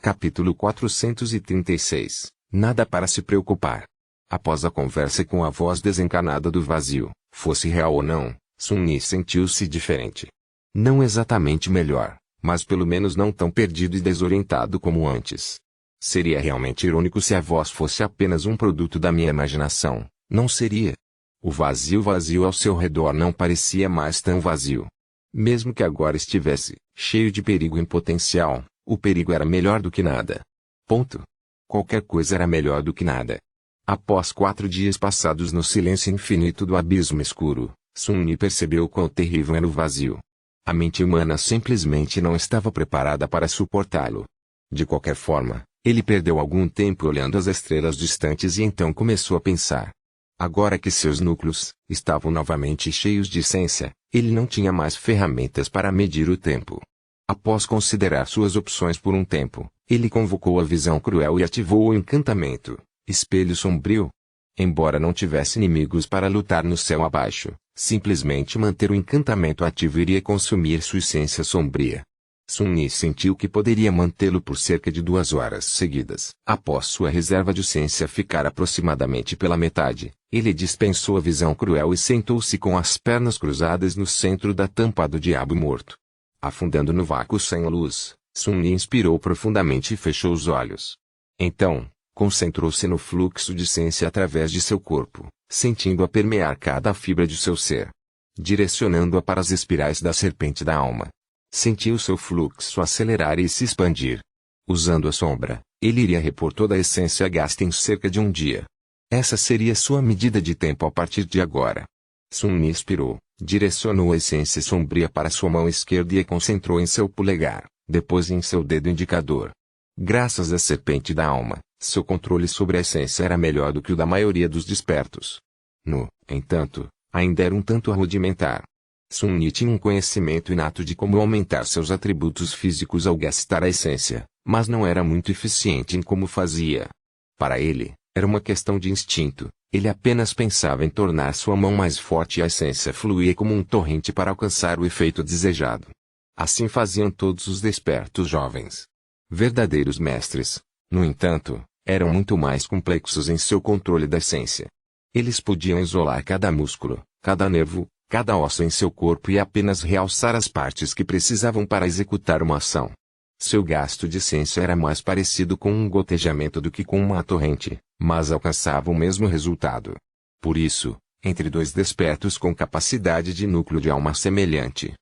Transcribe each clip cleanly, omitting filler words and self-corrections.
Capítulo 436. Nada para se preocupar. Após a conversa com a voz desencanada do vazio, fosse real ou não, Sun-Yi sentiu-se diferente. Não exatamente melhor, mas pelo menos não tão perdido e desorientado como antes. Seria realmente irônico se a voz fosse apenas um produto da minha imaginação, não seria? O vazio ao seu redor não parecia mais tão vazio. Mesmo que agora estivesse cheio de perigo em potencial, o perigo era melhor do que nada. Ponto. Qualquer coisa era melhor do que nada. Após 4 dias passados no silêncio infinito do abismo escuro, Sun-Yi percebeu quão terrível era o vazio. A mente humana simplesmente não estava preparada para suportá-lo. De qualquer forma, ele perdeu algum tempo olhando as estrelas distantes e então começou a pensar. Agora que seus núcleos estavam novamente cheios de essência, ele não tinha mais ferramentas para medir o tempo. Após considerar suas opções por um tempo, ele convocou a visão cruel e ativou o encantamento, Espelho Sombrio. Embora não tivesse inimigos para lutar no céu abaixo, simplesmente manter o encantamento ativo iria consumir sua essência sombria. Sun-Yi sentiu que poderia mantê-lo por cerca de 2 horas seguidas. Após sua reserva de essência ficar aproximadamente pela metade, ele dispensou a visão cruel e sentou-se com as pernas cruzadas no centro da tampa do diabo morto. Afundando no vácuo sem luz, Sun-Yi inspirou profundamente e fechou os olhos. Então, concentrou-se no fluxo de essência através de seu corpo, sentindo-a permear cada fibra de seu ser, direcionando-a para as espirais da serpente da alma. Sentiu seu fluxo acelerar e se expandir. Usando a sombra, ele iria repor toda a essência gasta em cerca de um dia. Essa seria sua medida de tempo a partir de agora. Sun-Yi expirou, direcionou a essência sombria para sua mão esquerda e a concentrou em seu polegar, depois em seu dedo indicador. Graças à serpente da alma, seu controle sobre a essência era melhor do que o da maioria dos despertos. No entanto, ainda era um tanto rudimentar. Sun-Yi tinha um conhecimento inato de como aumentar seus atributos físicos ao gastar a essência, mas não era muito eficiente em como fazia. Para ele, era uma questão de instinto, ele apenas pensava em tornar sua mão mais forte e a essência fluía como um torrente para alcançar o efeito desejado. Assim faziam todos os despertos jovens. Verdadeiros mestres, no entanto, eram muito mais complexos em seu controle da essência. Eles podiam isolar cada músculo, cada nervo, cada osso em seu corpo e apenas realçar as partes que precisavam para executar uma ação. Seu gasto de essência era mais parecido com um gotejamento do que com uma torrente, mas alcançava o mesmo resultado. Por isso, entre 2 despertos com capacidade de núcleo de alma semelhante,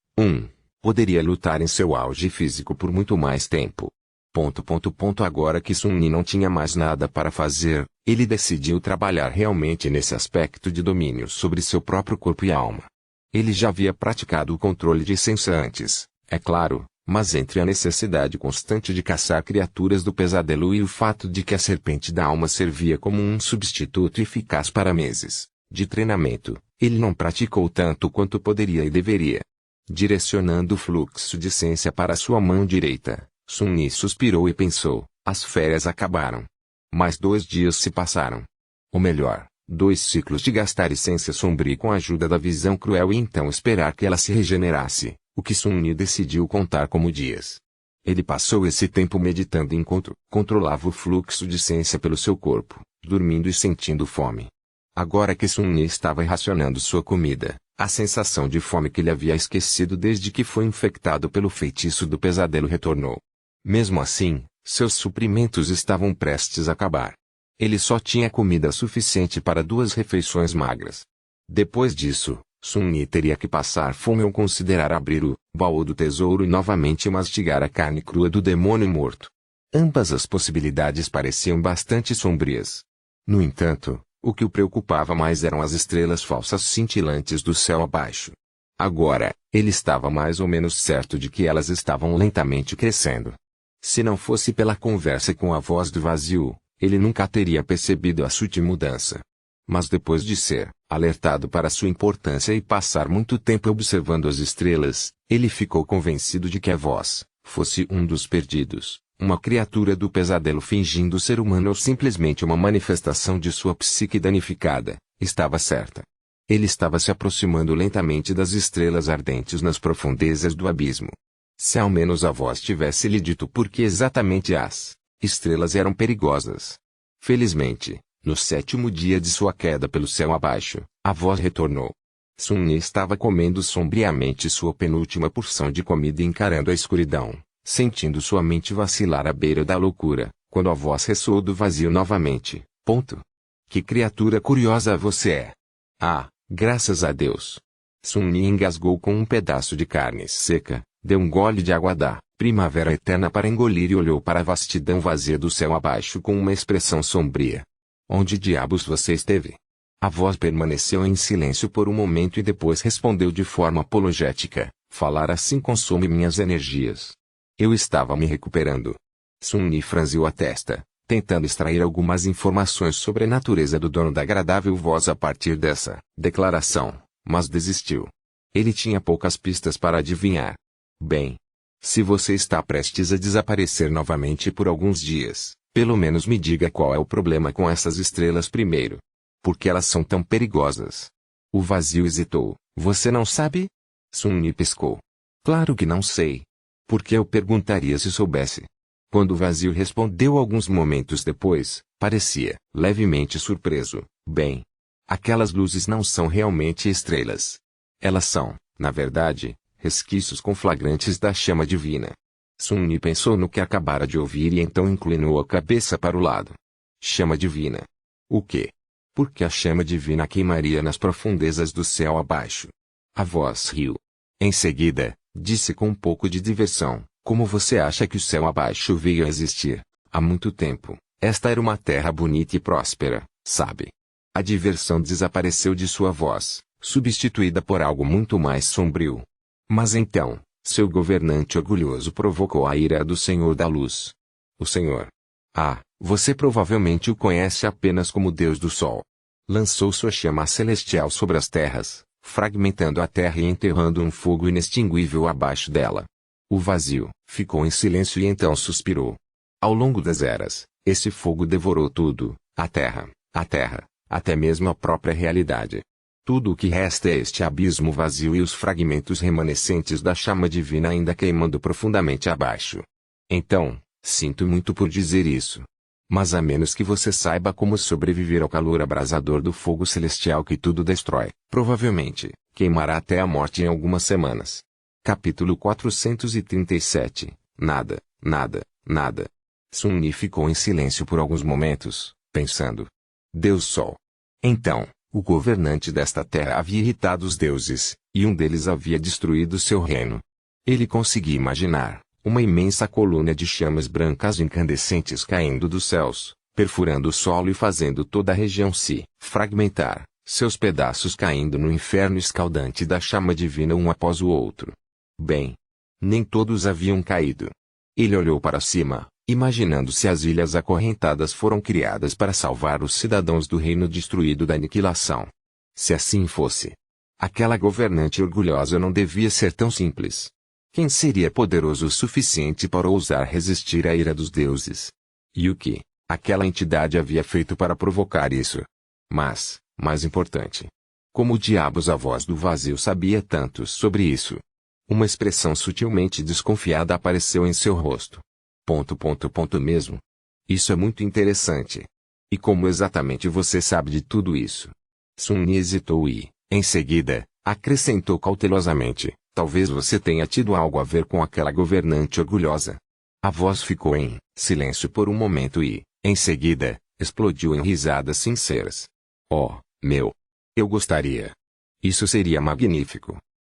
poderia lutar em seu auge físico por muito mais tempo. Agora que Sun-Yi não tinha mais nada para fazer, ele decidiu trabalhar realmente nesse aspecto de domínio sobre seu próprio corpo e alma. Ele já havia praticado o controle de essência antes, é claro, mas entre a necessidade constante de caçar criaturas do pesadelo e o fato de que a serpente da alma servia como um substituto eficaz para meses de treinamento, ele não praticou tanto quanto poderia e deveria. Direcionando o fluxo de essência para sua mão direita, Sun-Yi suspirou e pensou, as férias acabaram. Mais 2 dias se passaram. Ou melhor, 2 ciclos de gastar essência sombria com a ajuda da visão cruel e então esperar que ela se regenerasse, o que Sun-Yi decidiu contar como dias. Ele passou esse tempo meditando enquanto controlava o fluxo de essência pelo seu corpo, dormindo e sentindo fome. Agora que Sun-Yi estava racionando sua comida, a sensação de fome que ele havia esquecido desde que foi infectado pelo feitiço do pesadelo retornou. Mesmo assim, seus suprimentos estavam prestes a acabar. Ele só tinha comida suficiente para 2 refeições magras. Depois disso, Sun-Yi teria que passar fome ou considerar abrir o baú do tesouro e novamente mastigar a carne crua do demônio morto. Ambas as possibilidades pareciam bastante sombrias. No entanto, o que o preocupava mais eram as estrelas falsas cintilantes do céu abaixo. Agora, ele estava mais ou menos certo de que elas estavam lentamente crescendo. Se não fosse pela conversa com a voz do vazio, ele nunca teria percebido a sutil mudança. Mas depois de ser alertado para sua importância e passar muito tempo observando as estrelas, ele ficou convencido de que a voz fosse um dos perdidos, uma criatura do pesadelo fingindo ser humano ou simplesmente uma manifestação de sua psique danificada, estava certa. Ele estava se aproximando lentamente das estrelas ardentes nas profundezas do abismo. Se ao menos a voz tivesse lhe dito por que exatamente as estrelas eram perigosas. Felizmente, no 7º dia de sua queda pelo céu abaixo, a voz retornou. Sun-Yi estava comendo sombriamente sua penúltima porção de comida e encarando a escuridão, sentindo sua mente vacilar à beira da loucura, quando a voz ressoou do vazio novamente. Que criatura curiosa você é! Ah, graças a Deus! Sun-Yi engasgou com um pedaço de carne seca, deu um gole de água da primavera eterna para engolir e olhou para a vastidão vazia do céu abaixo com uma expressão sombria. Onde diabos você esteve? A voz permaneceu em silêncio por um momento e depois respondeu de forma apologética. Falar assim consome minhas energias. Eu estava me recuperando. Sun-Yi franziu a testa, tentando extrair algumas informações sobre a natureza do dono da agradável voz a partir dessa declaração, mas desistiu. Ele tinha poucas pistas para adivinhar. Bem, se você está prestes a desaparecer novamente por alguns dias, pelo menos me diga qual é o problema com essas estrelas primeiro. Por que elas são tão perigosas? O vazio hesitou. Você não sabe? Sun-Yi piscou. Claro que não sei. Por que eu perguntaria se soubesse? Quando o vazio respondeu alguns momentos depois, parecia levemente surpreso. Bem, aquelas luzes não são realmente estrelas. Elas são, na verdade, resquícios conflagrantes da chama divina. Sun-Yi pensou no que acabara de ouvir e então inclinou a cabeça para o lado. Chama divina. O quê? Por que a chama divina queimaria nas profundezas do céu abaixo? A voz riu. Em seguida, disse com um pouco de diversão, como você acha que o céu abaixo veio a existir? Há muito tempo, esta era uma terra bonita e próspera, sabe? A diversão desapareceu de sua voz, substituída por algo muito mais sombrio. Mas então, seu governante orgulhoso provocou a ira do Senhor da Luz. O Senhor. Ah, você provavelmente o conhece apenas como Deus do Sol. Lançou sua chama celestial sobre as terras, fragmentando a terra e enterrando um fogo inextinguível abaixo dela. O vazio ficou em silêncio e então suspirou. Ao longo das eras, esse fogo devorou tudo, a terra, até mesmo a própria realidade. Tudo o que resta é este abismo vazio e os fragmentos remanescentes da chama divina ainda queimando profundamente abaixo. Então, sinto muito por dizer isso. Mas a menos que você saiba como sobreviver ao calor abrasador do fogo celestial que tudo destrói, provavelmente, queimará até a morte em algumas semanas. Capítulo 437. Nada. Sun-Yi ficou em silêncio por alguns momentos, pensando. Deus Sol. Então, o governante desta terra havia irritado os deuses, e um deles havia destruído seu reino. Ele conseguia imaginar uma imensa coluna de chamas brancas incandescentes caindo dos céus, perfurando o solo e fazendo toda a região se fragmentar, seus pedaços caindo no inferno escaldante da chama divina um após o outro. Bem, nem todos haviam caído. Ele olhou para cima, imaginando se as ilhas acorrentadas foram criadas para salvar os cidadãos do reino destruído da aniquilação. Se assim fosse, aquela governante orgulhosa não devia ser tão simples. Quem seria poderoso o suficiente para ousar resistir à ira dos deuses? E o que aquela entidade havia feito para provocar isso? Mas, mais importante, como diabos a voz do vazio sabia tanto sobre isso? Uma expressão sutilmente desconfiada apareceu em seu rosto. Mesmo. Isso é muito interessante. E como exatamente você sabe de tudo isso? Sun-Yi hesitou e, em seguida, acrescentou cautelosamente. Talvez você tenha tido algo a ver com aquela governante orgulhosa. A voz ficou em silêncio por um momento e, em seguida, explodiu em risadas sinceras. Oh, meu! Eu gostaria. Isso seria magnífico.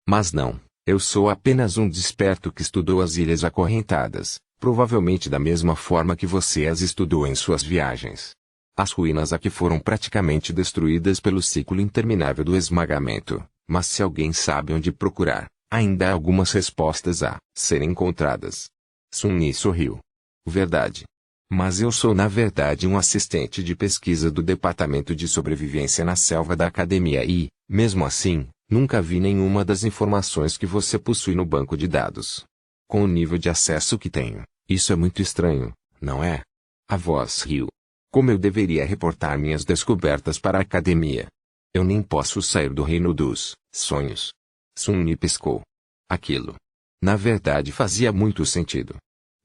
Mas não, eu sou apenas um desperto que estudou as ilhas acorrentadas, provavelmente da mesma forma que você as estudou em suas viagens. As ruínas aqui foram praticamente destruídas pelo ciclo interminável do esmagamento, mas se alguém sabe onde procurar, ainda há algumas respostas a serem encontradas. Sun-Yi sorriu. Verdade. Mas eu sou na verdade um assistente de pesquisa do Departamento de Sobrevivência na Selva da Academia e, mesmo assim, nunca vi nenhuma das informações que você possui no banco de dados. Com o nível de acesso que tenho, isso é muito estranho, não é? A voz riu. Como eu deveria reportar minhas descobertas para a Academia? Eu nem posso sair do reino dos sonhos. Sun-Yi piscou. Aquilo Na verdade fazia muito sentido.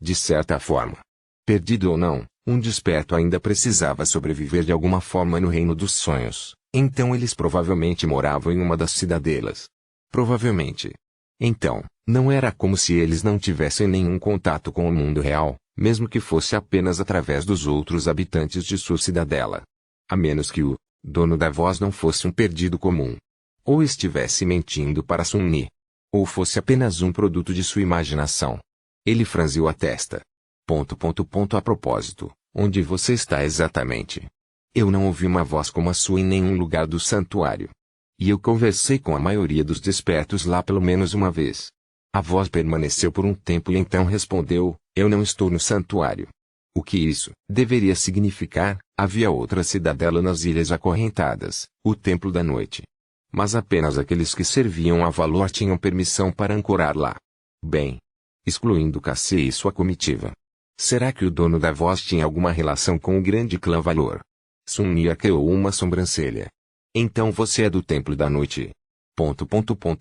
De certa forma. Perdido ou não, um desperto ainda precisava sobreviver de alguma forma no reino dos sonhos, então eles provavelmente moravam em uma das cidadelas. Provavelmente. Então, não era como se eles não tivessem nenhum contato com o mundo real, mesmo que fosse apenas através dos outros habitantes de sua cidadela. A menos que o dono da voz não fosse um perdido comum. Ou estivesse mentindo para Sun-Ni. Ou fosse apenas um produto de sua imaginação. Ele franziu a testa. A propósito, onde você está exatamente? Eu não ouvi uma voz como a sua em nenhum lugar do santuário. E eu conversei com a maioria dos despertos lá pelo menos uma vez. A voz permaneceu por um tempo e então respondeu, eu não estou no santuário. O que isso deveria significar? Havia outra cidadela nas Ilhas Acorrentadas, o Templo da Noite. Mas apenas aqueles que serviam a Valor tinham permissão para ancorar lá. Bem, excluindo Cassie e sua comitiva. Será que o dono da voz tinha alguma relação com o grande clã Valor? Sun-Ni arqueou uma sobrancelha. Então você é do Templo da Noite?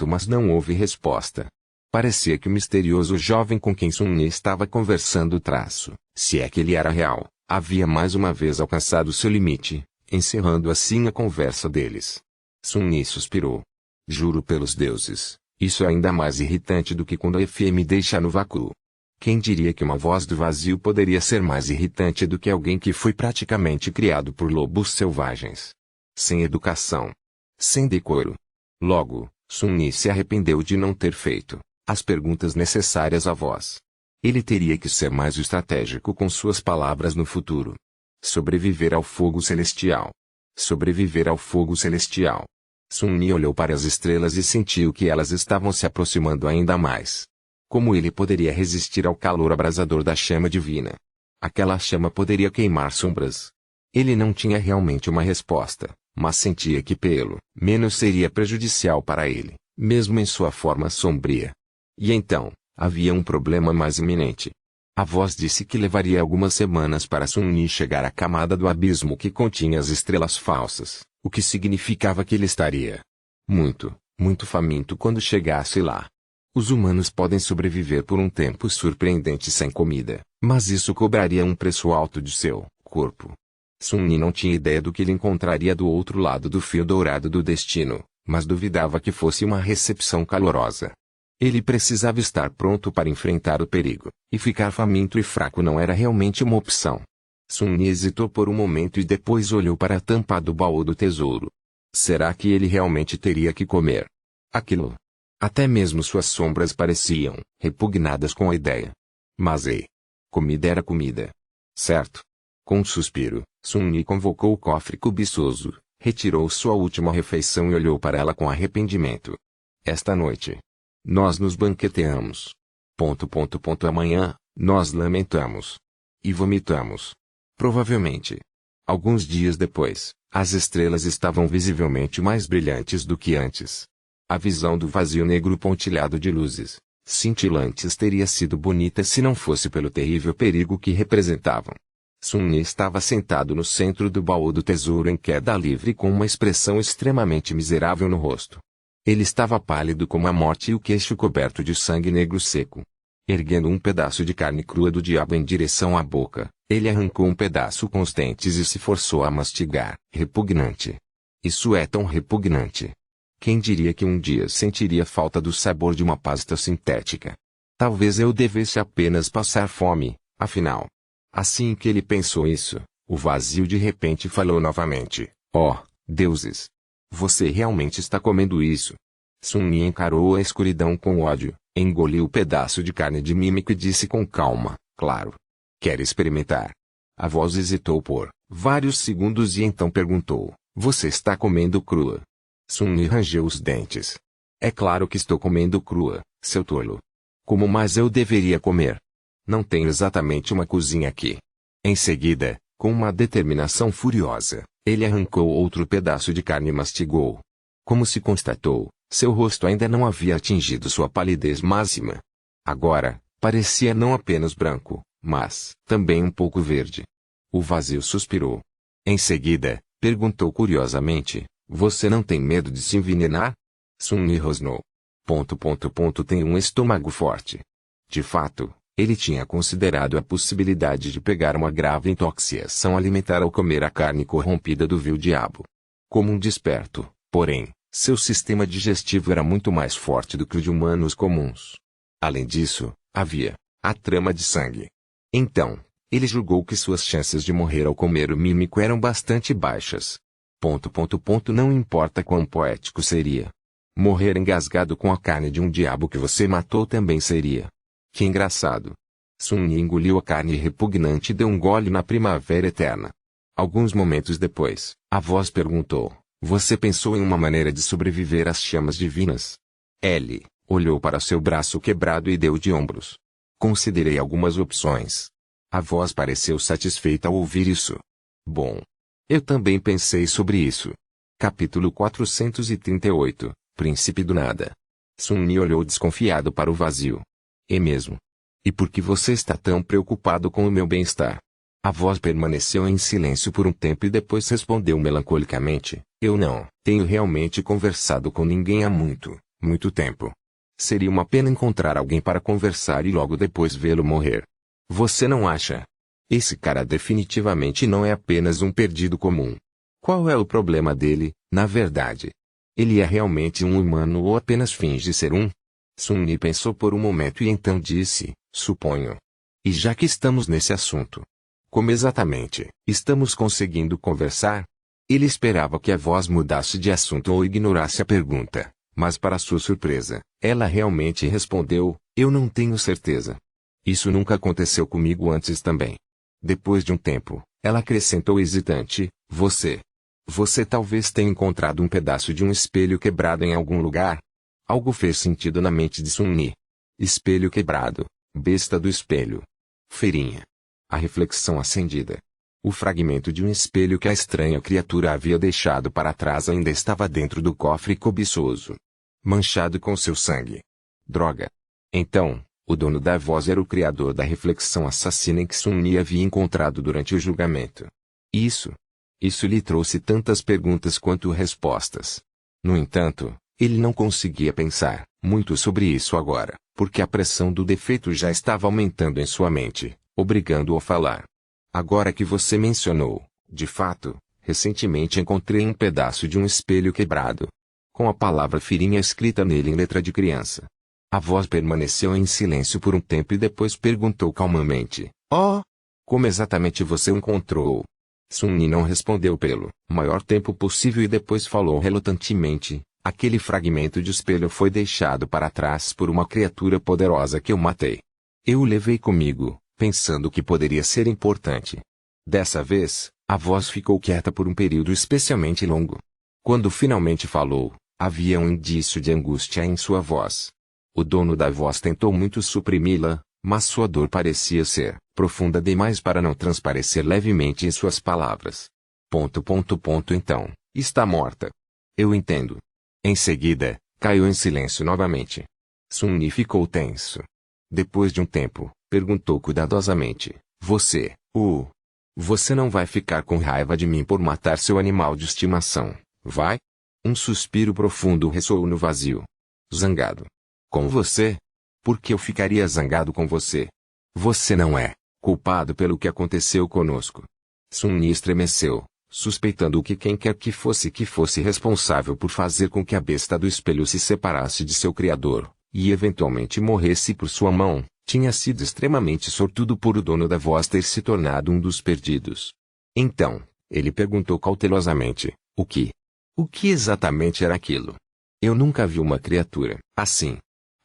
Mas não houve resposta. Parecia que o misterioso jovem com quem Sun-Ni estava conversando se é que ele era real, havia mais uma vez alcançado seu limite, encerrando assim a conversa deles. Sun-Ni suspirou. Juro pelos deuses, isso é ainda mais irritante do que quando a Fê me deixa no vácuo. Quem diria que uma voz do vazio poderia ser mais irritante do que alguém que foi praticamente criado por lobos selvagens? Sem educação. Sem decoro. Logo, Sun-Ni se arrependeu de não ter feito as perguntas necessárias à voz. Ele teria que ser mais estratégico com suas palavras no futuro. Sobreviver ao fogo celestial. Sobreviver ao fogo celestial. Sun-Ni olhou para as estrelas e sentiu que elas estavam se aproximando ainda mais. Como ele poderia resistir ao calor abrasador da chama divina? Aquela chama poderia queimar sombras. Ele não tinha realmente uma resposta, mas sentia que pelo menos seria prejudicial para ele, mesmo em sua forma sombria. E então, havia um problema mais iminente. A voz disse que levaria algumas semanas para Sun-Ni chegar à camada do abismo que continha as estrelas falsas, o que significava que ele estaria muito faminto quando chegasse lá. Os humanos podem sobreviver por um tempo surpreendente sem comida, mas isso cobraria um preço alto de seu corpo. Sun-Ni não tinha ideia do que ele encontraria do outro lado do fio dourado do destino, mas duvidava que fosse uma recepção calorosa. Ele precisava estar pronto para enfrentar o perigo, e ficar faminto e fraco não era realmente uma opção. Sun-Ni hesitou por um momento e depois olhou para a tampa do baú do tesouro. Será que ele realmente teria que comer aquilo? Até mesmo suas sombras pareciam repugnadas com a ideia. Mas comida era comida. Certo? Com um suspiro, Sun-Ni convocou o cofre cobiçoso, retirou sua última refeição e olhou para ela com arrependimento. Esta noite, nós nos banqueteamos. Amanhã, nós lamentamos. E vomitamos. Provavelmente. Alguns dias depois, as estrelas estavam visivelmente mais brilhantes do que antes. A visão do vazio negro pontilhado de luzes cintilantes teria sido bonita se não fosse pelo terrível perigo que representavam. Sun-Ni estava sentado no centro do baú do tesouro em queda livre com uma expressão extremamente miserável no rosto. Ele estava pálido como a morte e o queixo coberto de sangue negro seco. Erguendo um pedaço de carne crua do diabo em direção à boca, ele arrancou um pedaço com os dentes e se forçou a mastigar. Repugnante. Isso é tão repugnante. Quem diria que um dia sentiria falta do sabor de uma pasta sintética? Talvez eu devesse apenas passar fome, afinal. Assim que ele pensou isso, o vazio de repente falou novamente. Oh, deuses! Você realmente está comendo isso? Sun-Ni encarou a escuridão com ódio, engoliu o pedaço de carne de mímico e disse com calma, claro. Quer experimentar? A voz hesitou por vários segundos e então perguntou, você está comendo crua? Sun-Ni rangeu os dentes. É claro que estou comendo crua, seu tolo. Como mais eu deveria comer? Não tenho exatamente uma cozinha aqui. Em seguida, com uma determinação furiosa, ele arrancou outro pedaço de carne e mastigou. Como se constatou, seu rosto ainda não havia atingido sua palidez máxima. Agora, parecia não apenas branco, mas também um pouco verde. O vazio suspirou. Em seguida, perguntou curiosamente, você não tem medo de se envenenar? Sun-Ni rosnou. Tem um estômago forte. De fato, ele tinha considerado a possibilidade de pegar uma grave intoxicação alimentar ao comer a carne corrompida do vil diabo. Como um desperto, porém, seu sistema digestivo era muito mais forte do que o de humanos comuns. Além disso, havia a trama de sangue. Então, ele julgou que suas chances de morrer ao comer o mímico eram bastante baixas. Não importa quão poético seria. Morrer engasgado com a carne de um diabo que você matou também seria. Que engraçado. Sun Yi engoliu a carne repugnante e deu um gole na primavera eterna. Alguns momentos depois, a voz perguntou: você pensou em uma maneira de sobreviver às chamas divinas? Ele olhou para seu braço quebrado e deu de ombros. Considerei algumas opções. A voz pareceu satisfeita ao ouvir isso. Bom. Eu também pensei sobre isso. Capítulo 438. Príncipe do Nada. Sun Yi olhou desconfiado para o vazio. É mesmo? E por que você está tão preocupado com o meu bem-estar? A voz permaneceu em silêncio por um tempo e depois respondeu melancolicamente: eu não tenho realmente conversado com ninguém há muito tempo. Seria uma pena encontrar alguém para conversar e logo depois vê-lo morrer. Você não acha? Esse cara definitivamente não é apenas um perdido comum. Qual é o problema dele, na verdade? Ele é realmente um humano ou apenas finge ser um? Sun Yi pensou por um momento e então disse: suponho. E já que estamos nesse assunto, como exatamente estamos conseguindo conversar? Ele esperava que a voz mudasse de assunto ou ignorasse a pergunta, mas para sua surpresa, ela realmente respondeu: eu não tenho certeza. Isso nunca aconteceu comigo antes também. Depois de um tempo, ela acrescentou hesitante: Você talvez tenha encontrado um pedaço de um espelho quebrado em algum lugar? Algo fez sentido na mente de Sun Yi. Espelho quebrado. Besta do espelho. Feirinha. A reflexão acendida. O fragmento de um espelho que a estranha criatura havia deixado para trás ainda estava dentro do cofre cobiçoso. Manchado com seu sangue. Droga. Então, o dono da voz era o criador da reflexão assassina em que Sun Yi havia encontrado durante o julgamento. Isso lhe trouxe tantas perguntas quanto respostas. No entanto, ele não conseguia pensar muito sobre isso agora, porque a pressão do defeito já estava aumentando em sua mente, obrigando-o a falar. Agora que você mencionou, de fato, recentemente encontrei um pedaço de um espelho quebrado, com a palavra feirinha escrita nele em letra de criança. A voz permaneceu em silêncio por um tempo e depois perguntou calmamente: como exatamente você o encontrou? Sun Yi não respondeu pelo maior tempo possível e depois falou relutantemente: aquele fragmento de espelho foi deixado para trás por uma criatura poderosa que eu matei. Eu o levei comigo, pensando que poderia ser importante. Dessa vez, a voz ficou quieta por um período especialmente longo. Quando finalmente falou, havia um indício de angústia em sua voz. O dono da voz tentou muito suprimi-la, mas sua dor parecia ser profunda demais para não transparecer levemente em suas palavras. Então, está morta. Eu entendo. Em seguida, caiu em silêncio novamente. Sun Yi ficou tenso. Depois de um tempo, perguntou cuidadosamente: Você não vai ficar com raiva de mim por matar seu animal de estimação, vai? Um suspiro profundo ressoou no vazio. Zangado. Com você? Por que eu ficaria zangado com você? Você não é culpado pelo que aconteceu conosco. Sun Yi estremeceu, suspeitando que quem quer que fosse responsável por fazer com que a besta do espelho se separasse de seu criador, e eventualmente morresse por sua mão, tinha sido extremamente sortudo por o dono da voz ter se tornado um dos perdidos. Então, ele perguntou cautelosamente: O que exatamente era aquilo? Eu nunca vi uma criatura assim.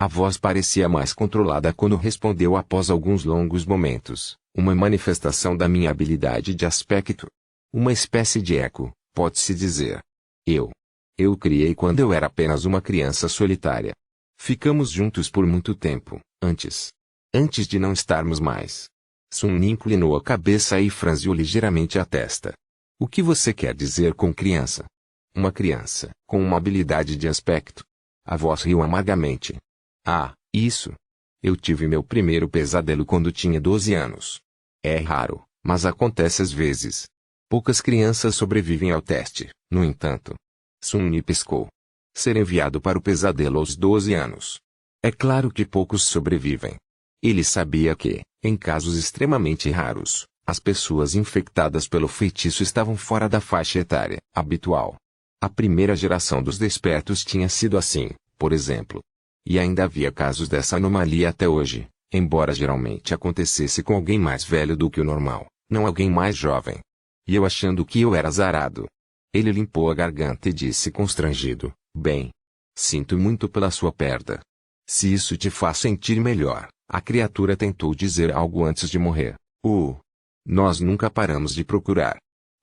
A voz parecia mais controlada quando respondeu após alguns longos momentos: uma manifestação da minha habilidade de aspecto. Uma espécie de eco, pode-se dizer. Eu o criei quando eu era apenas uma criança solitária. Ficamos juntos por muito tempo, antes de não estarmos mais. Sun Yi inclinou a cabeça e franziu ligeiramente a testa. O que você quer dizer com criança? Uma criança, com uma habilidade de aspecto. A voz riu amargamente. Isso. Eu tive meu primeiro pesadelo quando tinha 12 anos. É raro, mas acontece às vezes. Poucas crianças sobrevivem ao teste, no entanto. Sun Yi piscou. Ser enviado para o pesadelo aos 12 anos. É claro que poucos sobrevivem. Ele sabia que, em casos extremamente raros, as pessoas infectadas pelo feitiço estavam fora da faixa etária habitual. A primeira geração dos despertos tinha sido assim, por exemplo. E ainda havia casos dessa anomalia até hoje, embora geralmente acontecesse com alguém mais velho do que o normal, não alguém mais jovem. E eu achando que eu era azarado. Ele limpou a garganta e disse constrangido: bem, sinto muito pela sua perda. Se isso te faz sentir melhor, a criatura tentou dizer algo antes de morrer. Nós nunca paramos de procurar.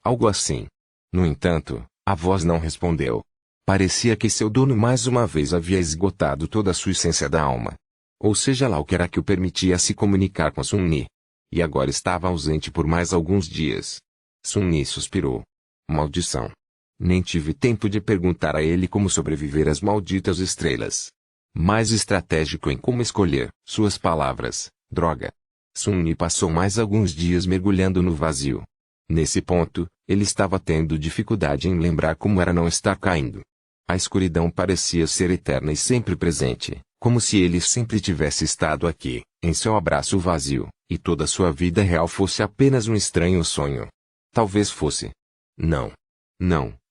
Algo assim. No entanto, a voz não respondeu. Parecia que seu dono mais uma vez havia esgotado toda a sua essência da alma. Ou seja lá o que era que o permitia se comunicar com Sun-Ni. E agora estava ausente por mais alguns dias. Sun-Ni suspirou. Maldição. Nem tive tempo de perguntar a ele como sobreviver às malditas estrelas. Mais estratégico em como escolher suas palavras, droga. Sun-Ni passou mais alguns dias mergulhando no vazio. Nesse ponto, ele estava tendo dificuldade em lembrar como era não estar caindo. A escuridão parecia ser eterna e sempre presente, como se ele sempre tivesse estado aqui, em seu abraço vazio, e toda sua vida real fosse apenas um estranho sonho. Talvez fosse. Não.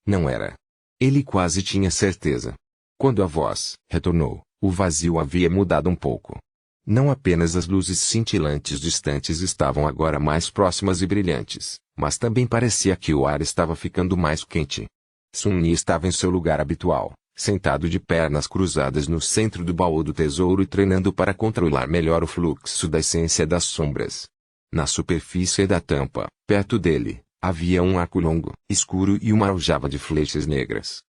Não era. Ele quase tinha certeza. Quando a voz retornou, o vazio havia mudado um pouco. Não apenas as luzes cintilantes distantes estavam agora mais próximas e brilhantes, mas também parecia que o ar estava ficando mais quente. Sun-Ni estava em seu lugar habitual, sentado de pernas cruzadas no centro do baú do tesouro e treinando para controlar melhor o fluxo da essência das sombras. Na superfície da tampa, perto dele, havia um arco longo, escuro e uma aljava de flechas negras.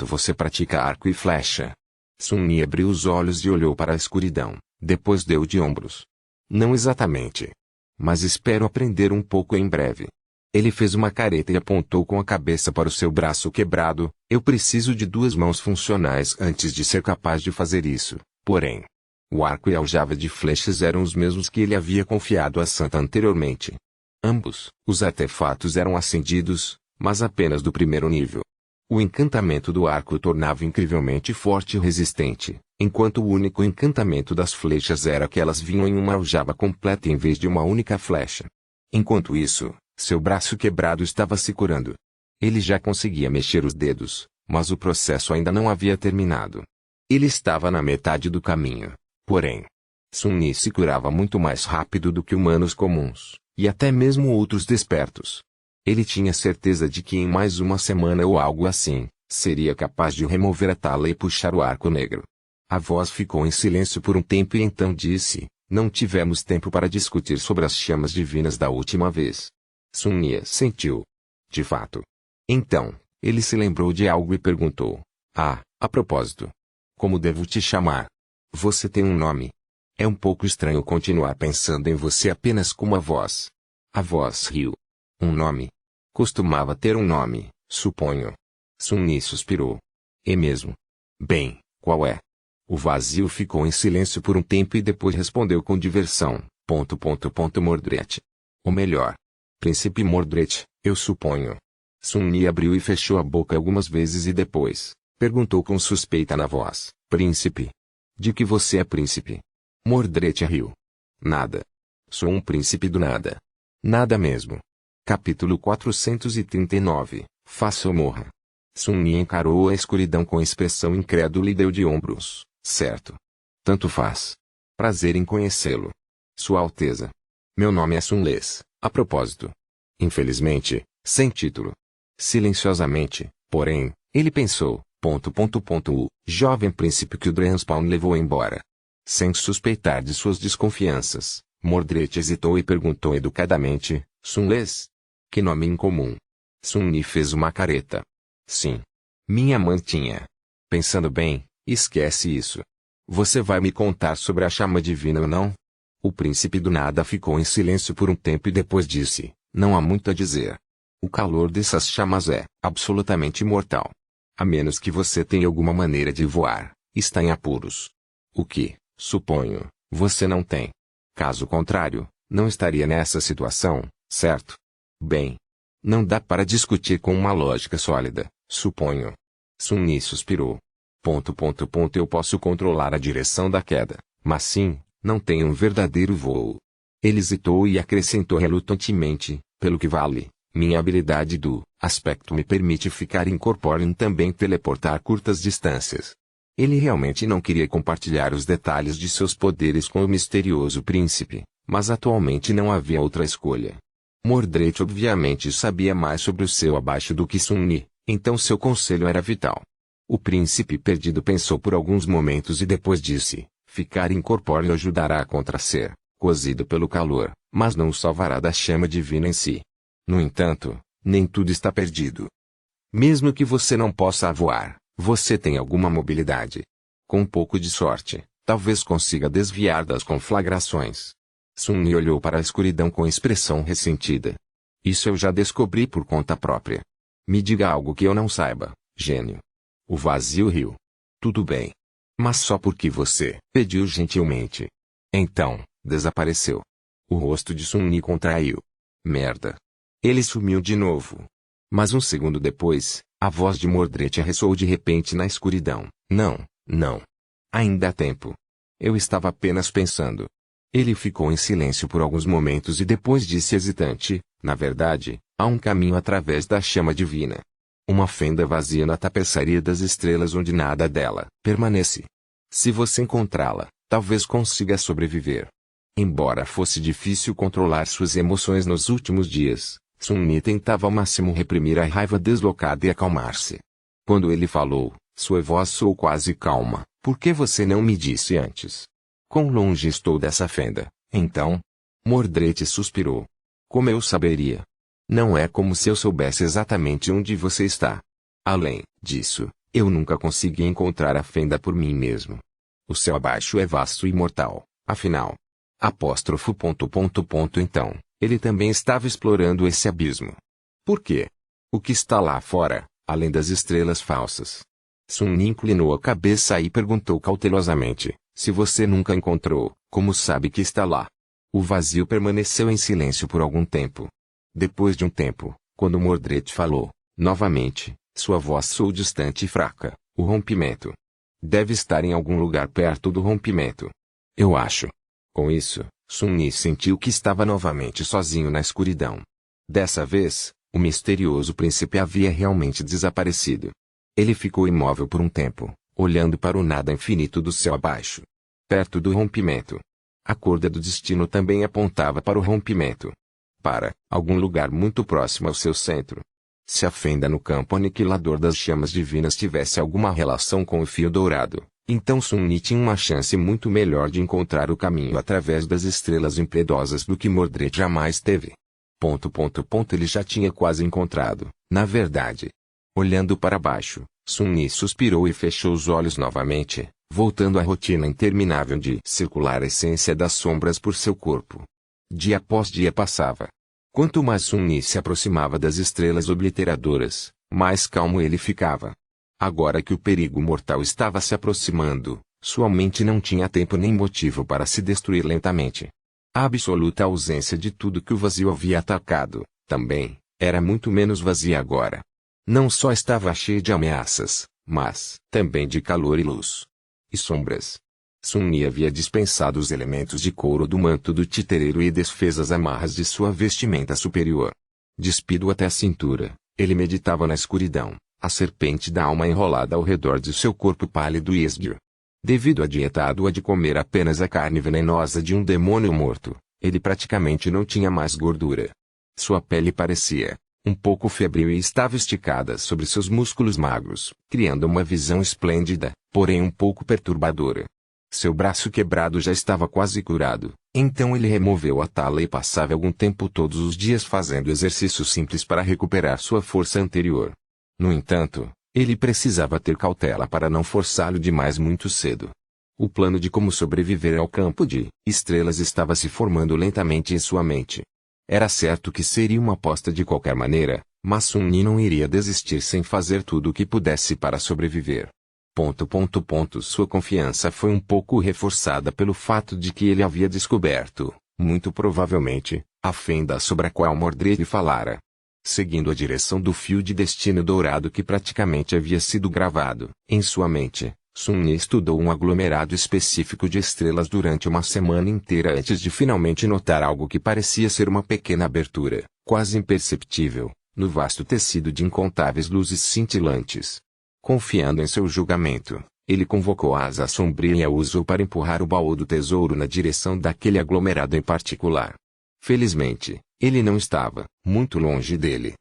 Você pratica arco e flecha? Sun-Ni abriu os olhos e olhou para a escuridão, depois deu de ombros. Não exatamente. Mas espero aprender um pouco em breve. Ele fez uma careta e apontou com a cabeça para o seu braço quebrado. Eu preciso de 2 mãos funcionais antes de ser capaz de fazer isso, porém. O arco e a aljava de flechas eram os mesmos que ele havia confiado a Santa anteriormente. Ambos, os artefatos eram acendidos, mas apenas do primeiro nível. O encantamento do arco o tornava incrivelmente forte e resistente, enquanto o único encantamento das flechas era que elas vinham em uma aljava completa em vez de uma única flecha. Enquanto isso, seu braço quebrado estava se curando. Ele já conseguia mexer os dedos, mas o processo ainda não havia terminado. Ele estava na metade do caminho, porém. Sun-Ni se curava muito mais rápido do que humanos comuns, e até mesmo outros despertos. Ele tinha certeza de que em mais uma semana ou algo assim, seria capaz de remover a tala e puxar o arco negro. A voz ficou em silêncio por um tempo e então disse: não tivemos tempo para discutir sobre as chamas divinas da última vez. Sun-Ni sentiu. De fato. Então, ele se lembrou de algo e perguntou: a propósito. Como devo te chamar? Você tem um nome. É um pouco estranho continuar pensando em você apenas como a voz. A voz riu. Um nome? Costumava ter um nome, suponho. Sun-Ni suspirou. É mesmo? Bem, qual é? O vazio ficou em silêncio por um tempo e depois respondeu com diversão. Mordred. Ou melhor, Príncipe Mordred, eu suponho. Sun-Ni abriu e fechou a boca algumas vezes e depois perguntou com suspeita na voz: Príncipe? De que você é príncipe? Mordred riu. Nada. Sou um príncipe do nada. Nada mesmo. Capítulo 439. Faça ou morra. Sun-Ni encarou a escuridão com expressão incrédula e deu de ombros. Certo. Tanto faz. Prazer em conhecê-lo. Sua Alteza. Meu nome é Sun-Les, a propósito. Infelizmente, sem título. Silenciosamente, porém, ele pensou: o jovem príncipe que o Dranspawn levou embora. Sem suspeitar de suas desconfianças, Mordred hesitou e perguntou educadamente: Sun-Les? Que nome incomum. Sun-Ni fez uma careta. Sim. Minha mãe tinha. Pensando bem, esquece isso. Você vai me contar sobre a chama divina ou não? O príncipe do nada ficou em silêncio por um tempo e depois disse: não há muito a dizer. O calor dessas chamas é absolutamente mortal. A menos que você tenha alguma maneira de voar, está em apuros. O que, suponho, você não tem. Caso contrário, não estaria nessa situação, certo? Bem, não dá para discutir com uma lógica sólida, suponho. Sun-Yi suspirou. Eu posso controlar a direção da queda, mas sim, não tenho um verdadeiro voo. Ele hesitou e acrescentou relutantemente, pelo que vale, minha habilidade do aspecto me permite ficar incorpóreo e também teleportar curtas distâncias. Ele realmente não queria compartilhar os detalhes de seus poderes com o misterioso príncipe, mas atualmente não havia outra escolha. Mordred obviamente sabia mais sobre o seu abaixo do que Sun-Yi, então seu conselho era vital. O príncipe perdido pensou por alguns momentos e depois disse, ficar incorpóreo ajudará contra ser cozido pelo calor, mas não o salvará da chama divina em si. No entanto, nem tudo está perdido. Mesmo que você não possa voar, você tem alguma mobilidade. Com um pouco de sorte, talvez consiga desviar das conflagrações. Sun-Yi olhou para a escuridão com expressão ressentida. Isso eu já descobri por conta própria. Me diga algo que eu não saiba, gênio. O vazio riu. Tudo bem. Mas só porque você pediu gentilmente. Então, desapareceu. O rosto de Sun-Yi contraiu. Merda. Ele sumiu de novo. Mas um segundo depois, a voz de Mordred ressoou de repente na escuridão. Não, não. Ainda há tempo. Eu estava apenas pensando. Ele ficou em silêncio por alguns momentos e depois disse hesitante, na verdade, há um caminho através da chama divina. Uma fenda vazia na tapeçaria das estrelas onde nada dela permanece. Se você encontrá-la, talvez consiga sobreviver. Embora fosse difícil controlar suas emoções nos últimos dias, Sun-Yi tentava ao máximo reprimir a raiva deslocada e acalmar-se. Quando ele falou, sua voz soou quase calma. Por que você não me disse antes? Quão longe estou dessa fenda, então? Mordred suspirou. Como eu saberia? Não é como se eu soubesse exatamente onde você está. Além disso, eu nunca consegui encontrar a fenda por mim mesmo. O céu abaixo é vasto e imortal, afinal. Então, ele também estava explorando esse abismo. Por quê? O que está lá fora, além das estrelas falsas? Sun-Yi inclinou a cabeça e perguntou cautelosamente, se você nunca encontrou, como sabe que está lá? O vazio permaneceu em silêncio por algum tempo. Depois de um tempo, quando Mordred falou, novamente, sua voz soou distante e fraca, o rompimento. Deve estar em algum lugar perto do rompimento. Eu acho. Com isso, Sun-Yi sentiu que estava novamente sozinho na escuridão. Dessa vez, o misterioso príncipe havia realmente desaparecido. Ele ficou imóvel por um tempo, olhando para o nada infinito do céu abaixo. Perto do rompimento. A corda do destino também apontava para o rompimento. Para algum lugar muito próximo ao seu centro. Se a fenda no campo aniquilador das chamas divinas tivesse alguma relação com o fio dourado, então Sun-Yi tinha uma chance muito melhor de encontrar o caminho através das estrelas impiedosas do que Mordred jamais teve. Ele já tinha quase encontrado, na verdade. Olhando para baixo, Sun-Yi suspirou e fechou os olhos novamente, voltando à rotina interminável de circular a essência das sombras por seu corpo. Dia após dia passava. Quanto mais Sun-Yi se aproximava das estrelas obliteradoras, mais calmo ele ficava. Agora que o perigo mortal estava se aproximando, sua mente não tinha tempo nem motivo para se destruir lentamente. A absoluta ausência de tudo que o vazio havia atacado, também, era muito menos vazia agora. Não só estava cheia de ameaças, mas também de calor e luz. E sombras. Sun-Yi havia dispensado os elementos de couro do manto do titereiro e desfez as amarras de sua vestimenta superior. Despido até a cintura, ele meditava na escuridão, a serpente da alma enrolada ao redor de seu corpo pálido e esguio. Devido à dieta árdua de comer apenas a carne venenosa de um demônio morto, ele praticamente não tinha mais gordura. Sua pele parecia um pouco febril e estava esticada sobre seus músculos magros, criando uma visão esplêndida, porém um pouco perturbadora. Seu braço quebrado já estava quase curado, então ele removeu a tala e passava algum tempo todos os dias fazendo exercícios simples para recuperar sua força anterior. No entanto, ele precisava ter cautela para não forçá-lo demais muito cedo. O plano de como sobreviver ao campo de estrelas estava se formando lentamente em sua mente. Era certo que seria uma aposta de qualquer maneira, mas Sun-Yi não iria desistir sem fazer tudo o que pudesse para sobreviver. Sua confiança foi um pouco reforçada pelo fato de que ele havia descoberto, muito provavelmente, a fenda sobre a qual Mordred falara. seguindo a direção do fio de destino dourado que praticamente havia sido gravado em sua mente. Sun-Yi estudou um aglomerado específico de estrelas durante uma semana inteira antes de finalmente notar algo que parecia ser uma pequena abertura, quase imperceptível, no vasto tecido de incontáveis luzes cintilantes. Confiando em seu julgamento, ele convocou a asa sombria e a usou para empurrar o baú do tesouro na direção daquele aglomerado em particular. Felizmente, ele não estava muito longe dele.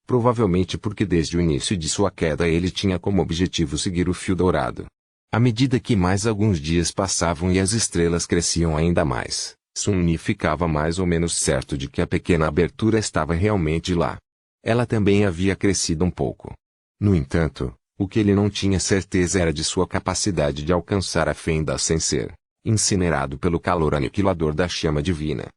Provavelmente porque desde o início de sua queda ele tinha como objetivo seguir o fio dourado. À medida que mais alguns dias passavam e as estrelas cresciam ainda mais, Sun-Yi ficava mais ou menos certo de que a pequena abertura estava realmente lá. Ela também havia crescido um pouco. No entanto, o que ele não tinha certeza era de sua capacidade de alcançar a fenda sem ser incinerado pelo calor aniquilador da chama divina.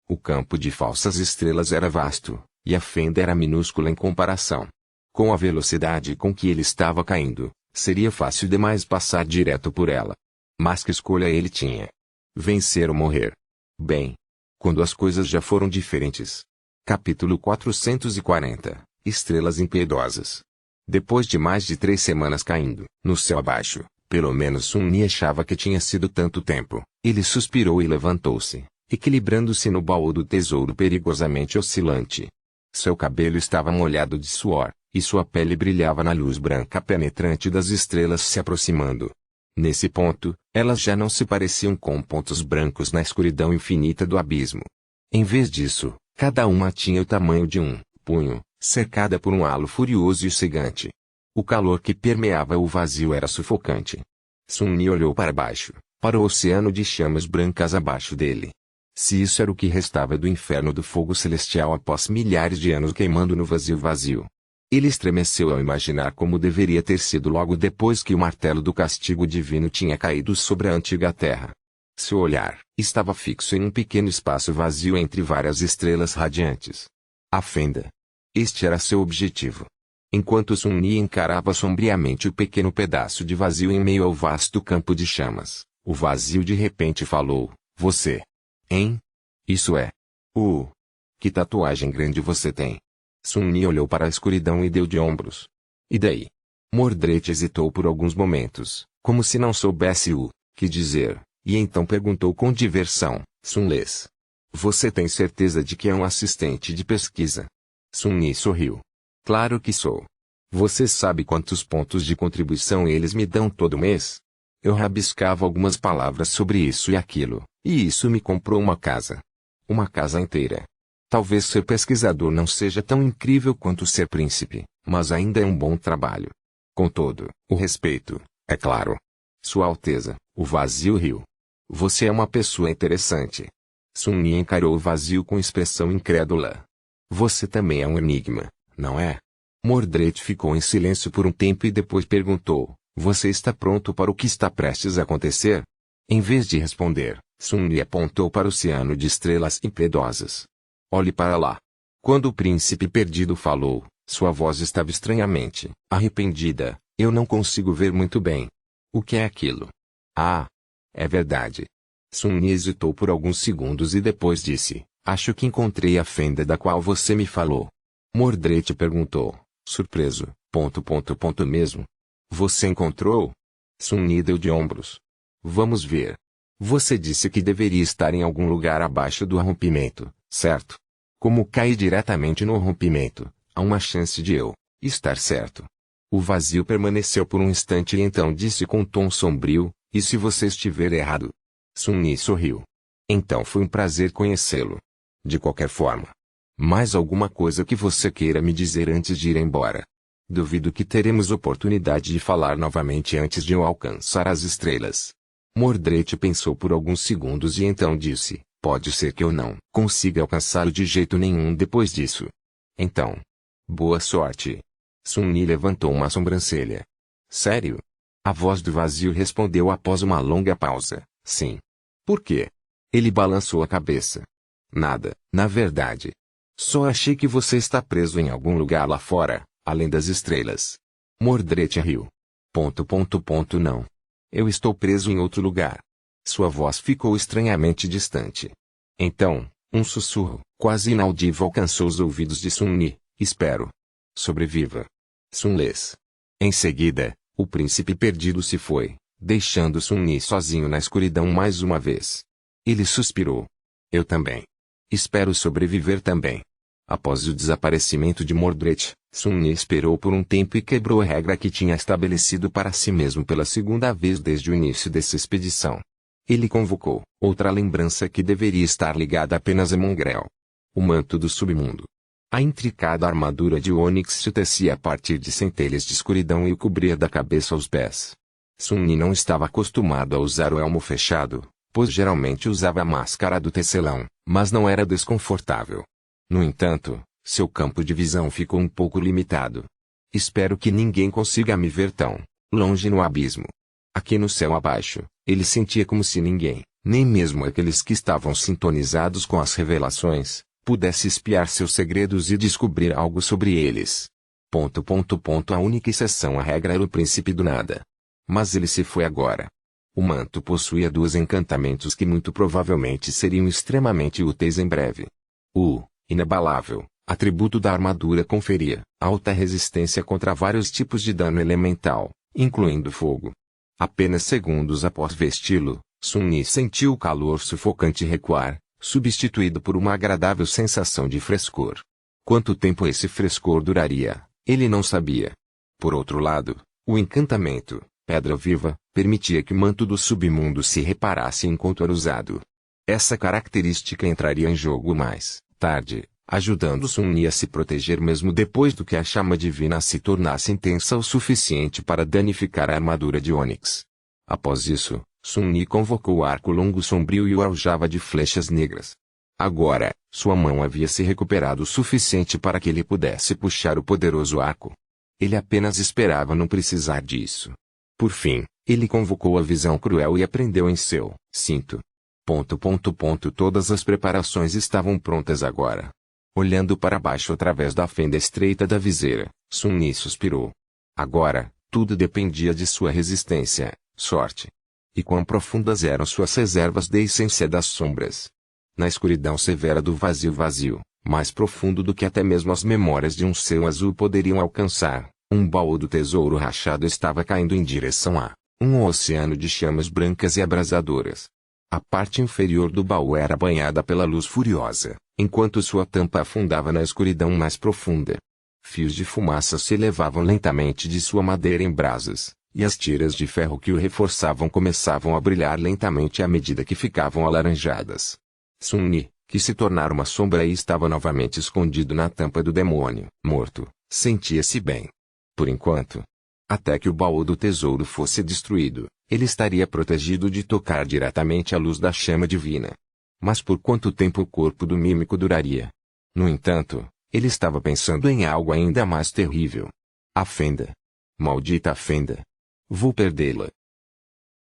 O campo de falsas estrelas era vasto, e a fenda era minúscula em comparação. Com a velocidade com que ele estava caindo, seria fácil demais passar direto por ela. Mas que escolha ele tinha? Vencer ou morrer? Bem, quando as coisas já foram diferentes. Capítulo 440 – Estrelas Impiedosas. Depois de mais de 3 semanas caindo, no céu abaixo, pelo menos Sun-Yi achava que tinha sido tanto tempo, ele suspirou e levantou-se, equilibrando-se no baú do tesouro perigosamente oscilante. Seu cabelo estava molhado de suor, e sua pele brilhava na luz branca penetrante das estrelas se aproximando. Nesse ponto, elas já não se pareciam com pontos brancos na escuridão infinita do abismo. Em vez disso, cada uma tinha o tamanho de um punho, cercada por um halo furioso e cegante. O calor que permeava o vazio era sufocante. Sun-Yi olhou para baixo, para o oceano de chamas brancas abaixo dele. Se isso era o que restava do inferno do fogo celestial após milhares de anos queimando no vazio. Ele estremeceu ao imaginar como deveria ter sido logo depois que o martelo do castigo divino tinha caído sobre a antiga terra. Seu olhar estava fixo em um pequeno espaço vazio entre várias estrelas radiantes. A fenda. Este era seu objetivo. Enquanto Sun-Yi encarava sombriamente o pequeno pedaço de vazio em meio ao vasto campo de chamas, o vazio de repente falou: Você. Hein? Isso é. Que tatuagem grande você tem? Sun-Yi olhou para a escuridão e deu de ombros. E daí? Mordred hesitou por alguns momentos, como se não soubesse o que dizer, e então perguntou com diversão: Sun-Les. Você tem certeza de que é um assistente de pesquisa? Sun-Yi sorriu. Claro que sou. Você sabe quantos pontos de contribuição eles me dão todo mês? Eu rabiscava algumas palavras sobre isso e aquilo, e isso me comprou uma casa. Uma casa inteira. Talvez ser pesquisador não seja tão incrível quanto ser príncipe, mas ainda é um bom trabalho. Com todo o respeito, é claro. Sua Alteza, o vazio riu. Você é uma pessoa interessante. Sun-Yi encarou o vazio com expressão incrédula. Você também é um enigma, não é? Mordred ficou em silêncio por um tempo e depois perguntou: Você está pronto para o que está prestes a acontecer? Em vez de responder, Sun-Yi apontou para o oceano de estrelas impiedosas. Olhe para lá. Quando o príncipe perdido falou, sua voz estava estranhamente arrependida. Eu não consigo ver muito bem. O que é aquilo? Ah! É verdade. Sun-Yi hesitou por alguns segundos e depois disse: Acho que encontrei a fenda da qual você me falou. Mordred perguntou, surpreso: Mesmo? Você encontrou? Sun-Yi deu de ombros. Vamos ver. Você disse que deveria estar em algum lugar abaixo do rompimento, certo? Como caí diretamente no rompimento, há uma chance de eu estar certo. O vazio permaneceu por um instante e então disse com um tom sombrio: E se você estiver errado? Sun-Yi sorriu. Então foi um prazer conhecê-lo. De qualquer forma. Mais alguma coisa que você queira me dizer antes de ir embora? Duvido que teremos oportunidade de falar novamente antes de eu alcançar as estrelas. Mordred pensou por alguns segundos e então disse: Pode ser que eu não consiga alcançá-lo de jeito nenhum depois disso. Então. Boa sorte. Sun-Yi levantou uma sobrancelha. Sério? A voz do vazio respondeu após uma longa pausa: Sim. Por quê? Ele balançou a cabeça. Nada, na verdade. Só achei que você está preso em algum lugar lá fora, além das estrelas. Mordred riu. Não. Eu estou preso em outro lugar. Sua voz ficou estranhamente distante. Então, um sussurro, quase inaudível alcançou os ouvidos de Sun-Yi. Espero. Sobreviva. Sun-Li. Em seguida, o príncipe perdido se foi, deixando Sun-Li sozinho na escuridão mais uma vez. Ele suspirou. Eu também. Espero sobreviver também. Após o desaparecimento de Mordred, Sun-Li esperou por um tempo e quebrou a regra que tinha estabelecido para si mesmo pela segunda vez desde o início dessa expedição. Ele convocou outra lembrança que deveria estar ligada apenas a Mongrel. O manto do submundo. A intricada armadura de ônix se tecia a partir de centelhas de escuridão e o cobria da cabeça aos pés. Sun-Li não estava acostumado a usar o elmo fechado, pois geralmente usava a máscara do tecelão, mas não era desconfortável. No entanto, seu campo de visão ficou um pouco limitado. Espero que ninguém consiga me ver tão longe no abismo. Aqui no céu abaixo, ele sentia como se ninguém, nem mesmo aqueles que estavam sintonizados com as revelações, pudesse espiar seus segredos e descobrir algo sobre eles. A única exceção à regra era o príncipe do nada. Mas ele se foi agora. O manto possuía 2 encantamentos que muito provavelmente seriam extremamente úteis em breve. O inabalável atributo da armadura conferia alta resistência contra vários tipos de dano elemental, incluindo fogo. Apenas segundos após vesti-lo, Sun-Li sentiu o calor sufocante recuar, substituído por uma agradável sensação de frescor. Quanto tempo esse frescor duraria, ele não sabia. Por outro lado, o encantamento, Pedra Viva, permitia que o manto do submundo se reparasse enquanto era usado. Essa característica entraria em jogo mais tarde, ajudando Sun-Li a se proteger mesmo depois do que a chama divina se tornasse intensa o suficiente para danificar a armadura de ônix. Após isso, Sun-Li convocou o arco longo sombrio e o aljava de flechas negras. Agora, sua mão havia se recuperado o suficiente para que ele pudesse puxar o poderoso arco. Ele apenas esperava não precisar disso. Por fim, ele convocou a visão cruel e aprendeu em seu cinto. Todas as preparações estavam prontas agora. Olhando para baixo através da fenda estreita da viseira, Sun-Li suspirou. Agora, tudo dependia de sua resistência, sorte. E quão profundas eram suas reservas de essência das sombras. Na escuridão severa do vazio, mais profundo do que até mesmo as memórias de um céu azul poderiam alcançar, um baú do tesouro rachado estava caindo em direção a um oceano de chamas brancas e abrasadoras. A parte inferior do baú era banhada pela luz furiosa, enquanto sua tampa afundava na escuridão mais profunda. Fios de fumaça se elevavam lentamente de sua madeira em brasas, e as tiras de ferro que o reforçavam começavam a brilhar lentamente à medida que ficavam alaranjadas. Sun-Li, que se tornara uma sombra e estava novamente escondido na tampa do demônio morto, sentia-se bem. Por enquanto. Até que o baú do tesouro fosse destruído, ele estaria protegido de tocar diretamente a luz da chama divina. Mas por quanto tempo o corpo do mímico duraria? No entanto, ele estava pensando em algo ainda mais terrível. A fenda. Maldita fenda. Vou perdê-la.